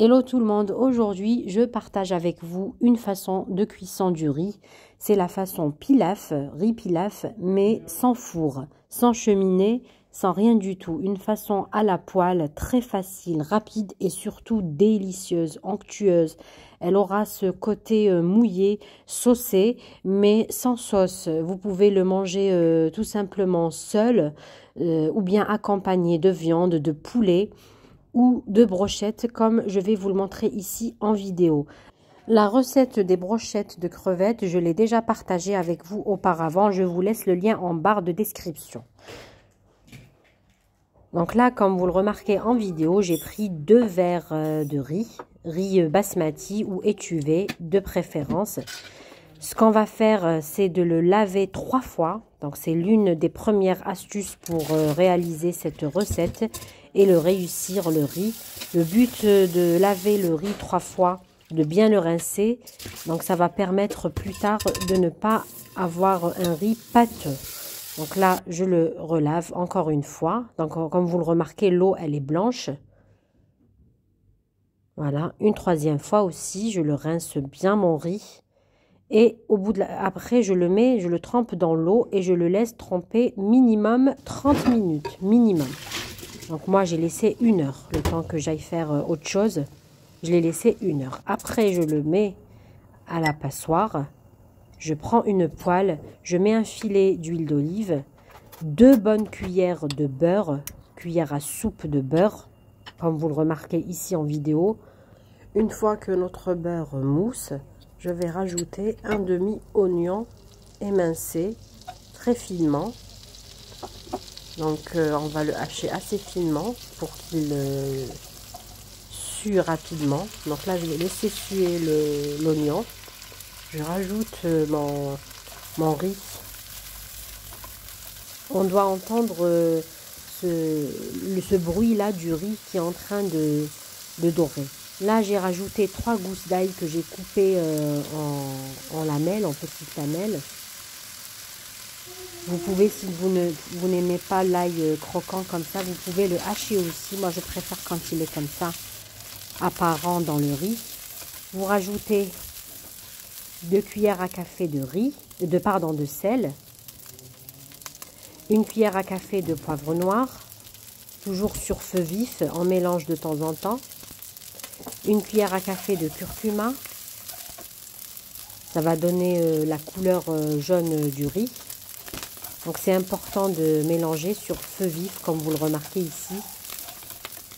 Hello tout le monde, aujourd'hui je partage avec vous une façon de cuisson du riz. C'est la façon pilaf, riz pilaf, mais sans four, sans cheminée, sans rien du tout. Une façon à la poêle, très facile, rapide et surtout délicieuse, onctueuse. Elle aura ce côté mouillé, saucé, mais sans sauce. Vous pouvez le manger tout simplement seul ou bien accompagné de viande, de poulet ou de brochettes comme je vais vous le montrer ici en vidéo. La recette des brochettes de crevettes, je l'ai déjà partagée avec vous auparavant. Je vous laisse le lien en barre de description. Donc là, comme vous le remarquez en vidéo, j'ai pris 2 verres de riz basmati ou étuvé de préférence. Ce qu'on va faire, c'est de le laver 3 fois. Donc c'est l'une des premières astuces pour réaliser cette recette et le réussir le riz. Le but de laver le riz 3 fois, de bien le rincer. Donc ça va permettre plus tard de ne pas avoir un riz pâteux. Donc là, je le relave encore une fois. Donc comme vous le remarquez, l'eau elle est blanche. Voilà, une 3e fois aussi, je le rince bien mon riz. Et au bout de après, je le trempe dans l'eau et je le laisse tremper minimum 30 minutes. Minimum. Donc moi, j'ai laissé 1 heure. Le temps que j'aille faire autre chose, je l'ai laissé 1 heure. Après, je le mets à la passoire. Je prends une poêle. Je mets un filet d'huile d'olive. 2 bonnes cuillères de beurre. Cuillère à soupe de beurre. Comme vous le remarquez ici en vidéo. Une fois que notre beurre mousse, je vais rajouter un demi-oignon émincé très finement. Donc on va le hacher assez finement pour qu'il sue rapidement. Donc là je vais laisser suer l'oignon. Je rajoute mon riz. On doit entendre ce bruit là du riz qui est en train de dorer. Là, j'ai rajouté 3 gousses d'ail que j'ai coupées en lamelles, en petites lamelles. Vous pouvez, si vous n'aimez pas l'ail croquant comme ça, vous pouvez le hacher aussi. Moi, je préfère quand il est comme ça, apparent dans le riz. Vous rajoutez 2 cuillères à café de sel, 1 cuillère à café de poivre noir, toujours sur feu vif, en mélange de temps en temps. 1 cuillère à café de curcuma, ça va donner la couleur jaune du riz. Donc c'est important de mélanger sur feu vif, comme vous le remarquez ici,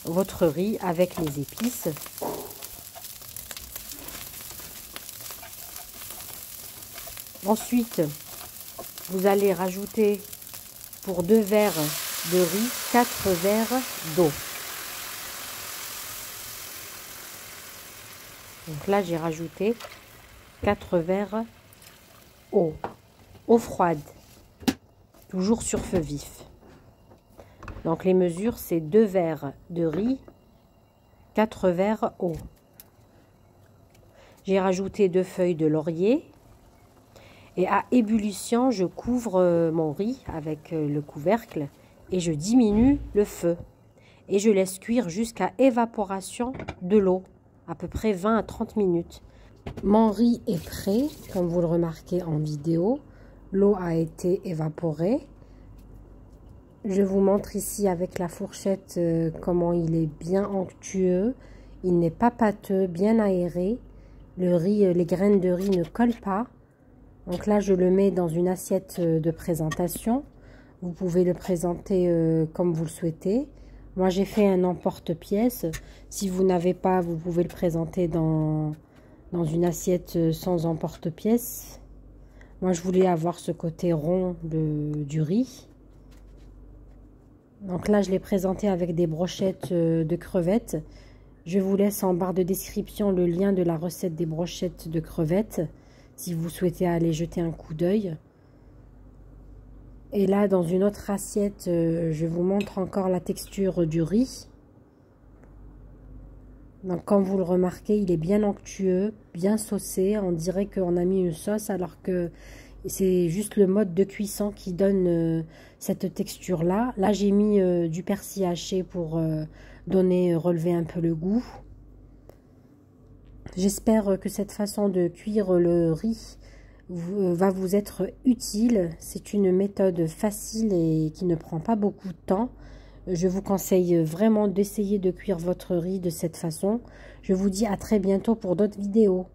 votre riz avec les épices. Ensuite, vous allez rajouter pour 2 verres de riz, 4 verres d'eau. Donc là, j'ai rajouté 4 verres eau froide, toujours sur feu vif. Donc les mesures, c'est 2 verres de riz, 4 verres eau. J'ai rajouté 2 feuilles de laurier. Et à ébullition, je couvre mon riz avec le couvercle et je diminue le feu. Et je laisse cuire jusqu'à évaporation de l'eau. À peu près 20 à 30 minutes. Mon riz est prêt, comme vous le remarquez en vidéo. L'eau a été évaporée. Je vous montre ici avec la fourchette comment il est bien onctueux. Il n'est pas pâteux, bien aéré. Le riz, les graines de riz ne collent pas. Donc là, je le mets dans une assiette de présentation. Vous pouvez le présenter comme vous le souhaitez. Moi, j'ai fait un emporte-pièce. Si vous n'avez pas, vous pouvez le présenter dans une assiette sans emporte-pièce. Moi, je voulais avoir ce côté rond du riz. Donc là, je l'ai présenté avec des brochettes de crevettes. Je vous laisse en barre de description le lien de la recette des brochettes de crevettes, si vous souhaitez aller jeter un coup d'œil. Et là, dans une autre assiette, je vous montre encore la texture du riz. Donc, comme vous le remarquez, il est bien onctueux, bien saucé. On dirait qu'on a mis une sauce, alors que c'est juste le mode de cuisson qui donne cette texture-là. Là, j'ai mis du persil haché pour relever un peu le goût. J'espère que cette façon de cuire le riz va vous être utile. C'est une méthode facile et qui ne prend pas beaucoup de temps. Je vous conseille vraiment d'essayer de cuire votre riz de cette façon. Je vous dis à très bientôt pour d'autres vidéos.